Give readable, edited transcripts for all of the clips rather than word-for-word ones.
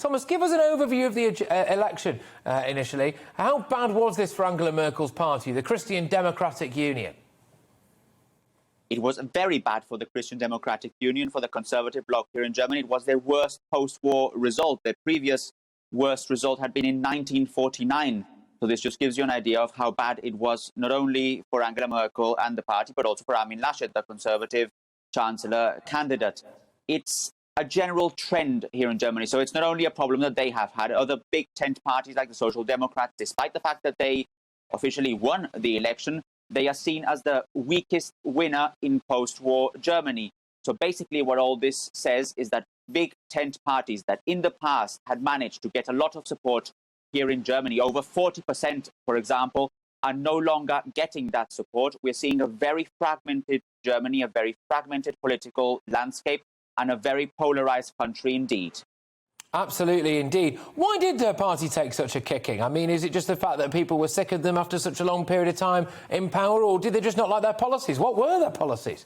Thomas, give us an overview of the election initially. How bad was this for Angela Merkel's party, the Christian Democratic Union? It was very bad for the Christian Democratic Union, for the Conservative bloc here in Germany. It was their worst post-war result. Their previous worst result had been in 1949. So this just gives you an idea of how bad it was, not only for Angela Merkel and the party, but also for Armin Laschet, the Conservative Chancellor candidate. It's a general trend here in Germany. So it's not only a problem that they have had. Other big tent parties like the Social Democrats, despite the fact that they officially won the election, they are seen as the weakest winner in post-war Germany. So basically what all this says is that big tent parties that in the past had managed to get a lot of support here in Germany, over 40%, for example, are no longer getting that support. We're seeing a very fragmented Germany, a very fragmented political landscape, and a very polarized country indeed. Absolutely, indeed. Why did the party take such a kicking? I mean, is it just the fact that people were sick of them after such a long period of time in power, or did they just not like their policies? What were their policies?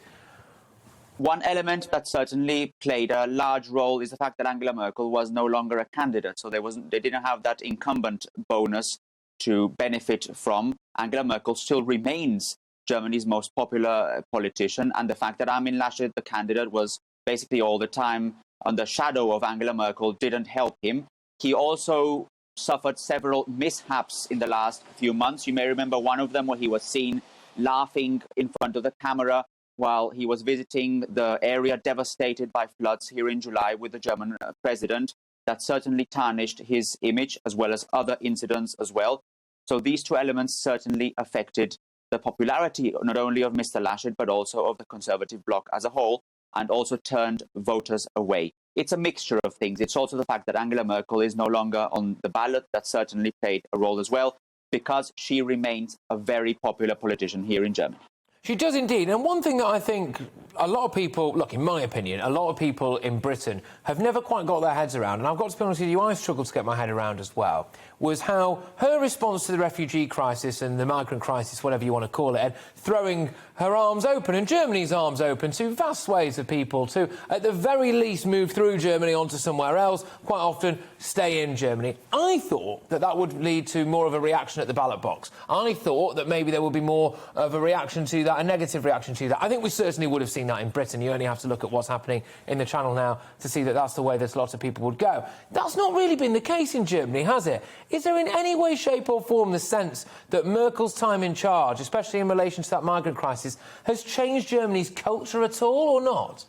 One element that certainly played a large role is the fact that Angela Merkel was no longer a candidate, so they didn't have that incumbent bonus to benefit from. Angela Merkel still remains Germany's most popular politician, and the fact that Armin Laschet, the candidate, was basically all the time on the shadow of Angela Merkel didn't help him. He also suffered several mishaps in the last few months. You may remember one of them where he was seen laughing in front of the camera while he was visiting the area devastated by floods here in July with the German president. That certainly tarnished his image, as well as other incidents as well. So these two elements certainly affected the popularity not only of Mr. Laschet, but also of the Conservative bloc as a whole, and also turned voters away. It's a mixture of things. It's also the fact that Angela Merkel is no longer on the ballot. That certainly played a role as well, because she remains a very popular politician here in Germany. She does indeed. And one thing that I think a lot of people, look, in my opinion, a lot of people in Britain have never quite got their heads around, and I've got to be honest with you, I struggled to get my head around as well, was how her response to the refugee crisis and the migrant crisis, whatever you want to call it, and throwing her arms open and Germany's arms open to vast swathes of people to, at the very least, move through Germany onto somewhere else, quite often stay in Germany. I thought that that would lead to more of a reaction at the ballot box. I thought that maybe there would be more of a reaction to that, a negative reaction to that. I think we certainly would have seen that in Britain. You only have to look at what's happening in the Channel now to see that that's the way that lots of people would go. That's not really been the case in Germany, has it? Is there in any way, shape or form the sense that Merkel's time in charge, especially in relation to that migrant crisis, has changed Germany's culture at all or not?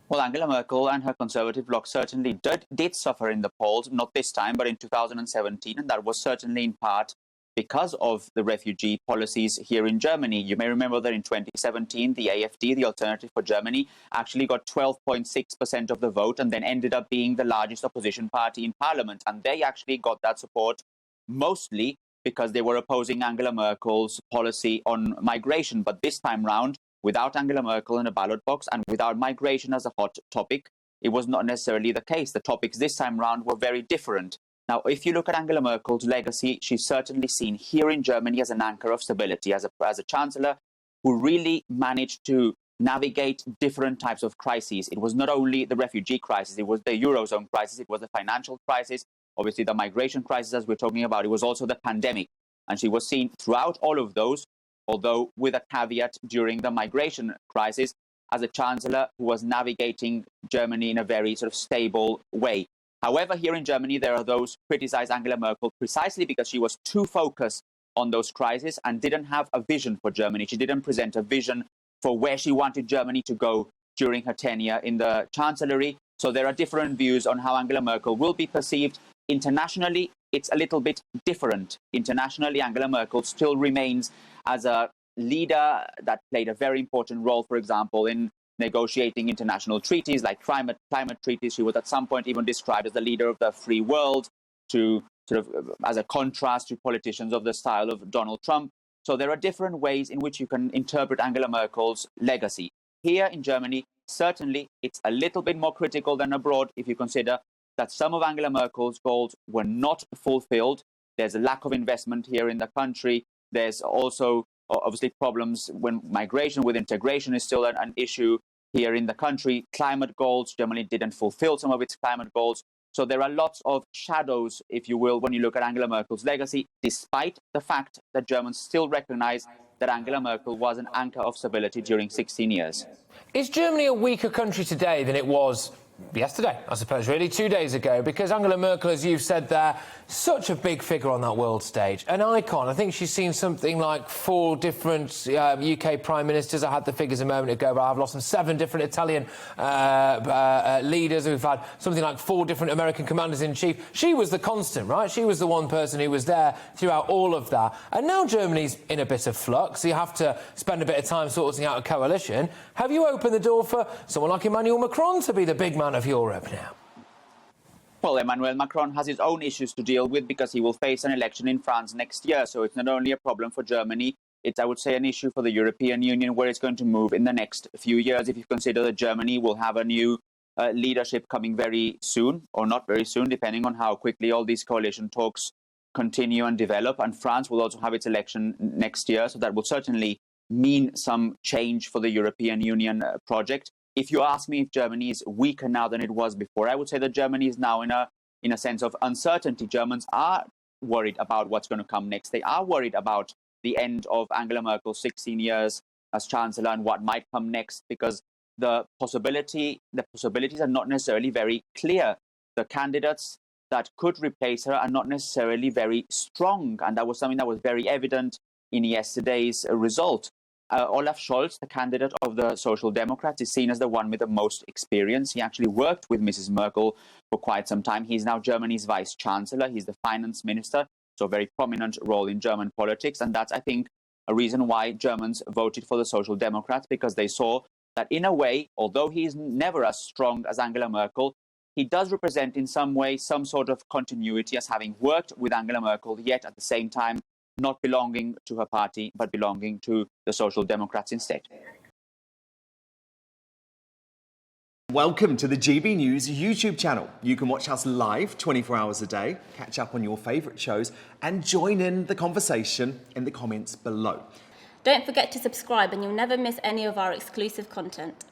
Well, Angela Merkel and her Conservative bloc certainly did suffer in the polls, not this time, but in 2017, and that was certainly in part because of the refugee policies here in Germany. You may remember that in 2017, the AfD, the Alternative for Germany, actually got 12.6% of the vote and then ended up being the largest opposition party in parliament. And they actually got that support mostly because they were opposing Angela Merkel's policy on migration. But this time round, without Angela Merkel in a ballot box and without migration as a hot topic, it was not necessarily the case. The topics this time round were very different. Now, if you look at Angela Merkel's legacy, she's certainly seen here in Germany as an anchor of stability, as a chancellor who really managed to navigate different types of crises. It was not only the refugee crisis, it was the Eurozone crisis, it was the financial crisis, obviously the migration crisis, as we're talking about, it was also the pandemic. And she was seen throughout all of those, although with a caveat during the migration crisis, as a chancellor who was navigating Germany in a very sort of stable way. However, here in Germany, there are those who criticize Angela Merkel precisely because she was too focused on those crises and didn't have a vision for Germany. She didn't present a vision for where she wanted Germany to go during her tenure in the chancellery. So there are different views on how Angela Merkel will be perceived. Internationally, it's a little bit different. Internationally, Angela Merkel still remains as a leader that played a very important role, for example, in negotiating international treaties like climate treaties. She was at some point even described as the leader of the free world, to sort of as a contrast to politicians of the style of Donald Trump. So there are different ways in which you can interpret Angela Merkel's legacy. Here in Germany, certainly it's a little bit more critical than abroad if you consider that some of Angela Merkel's goals were not fulfilled. There's a lack of investment here in the country. There's also obviously problems when migration, with integration is still an issue here in the country. Climate goals, Germany didn't fulfill some of its climate goals. So there are lots of shadows, if you will, when you look at Angela Merkel's legacy, despite the fact that Germans still recognize that Angela Merkel was an anchor of stability during 16 years. Is Germany a weaker country today than it was yesterday, I suppose, really, 2 days ago? Because Angela Merkel, as you've said there, such a big figure on that world stage, an icon. I think she's seen something like 4 different UK prime ministers. I had the figures a moment ago, but I've lost them. 7 different Italian leaders. We've had something like 4 different American commanders-in-chief. She was the constant, right? She was the one person who was there throughout all of that. And now Germany's in a bit of flux. You have to spend a bit of time sorting out a coalition. Have you opened the door for someone like Emmanuel Macron to be the big man of Europe now? Well, Emmanuel Macron has his own issues to deal with because he will face an election in France next year. So it's not only a problem for Germany, it's, I would say, an issue for the European Union where it's going to move in the next few years. If you consider that Germany will have a new leadership coming very soon, or not very soon, depending on how quickly all these coalition talks continue and develop. And France will also have its election next year. So that will certainly mean some change for the European Union project. If you ask me if Germany is weaker now than it was before, I would say that Germany is now in a sense of uncertainty. Germans are worried about what's going to come next. They are worried about the end of Angela Merkel's 16 years as Chancellor and what might come next, because the possibilities are not necessarily very clear. The candidates that could replace her are not necessarily very strong, and that was something that was very evident in yesterday's result. Olaf Scholz, the candidate of the Social Democrats, is seen as the one with the most experience. He actually worked with Mrs. Merkel for quite some time. He's now Germany's vice chancellor. He's the finance minister, so a very prominent role in German politics. And that's, I think, a reason why Germans voted for the Social Democrats, because they saw that in a way, although he is never as strong as Angela Merkel, he does represent in some way some sort of continuity as having worked with Angela Merkel, yet at the same time not belonging to her party, but belonging to the Social Democrats instead. Welcome to the GB News YouTube channel. You can watch us live 24 hours a day, catch up on your favourite shows, and join in the conversation in the comments below. Don't forget to subscribe and you'll never miss any of our exclusive content.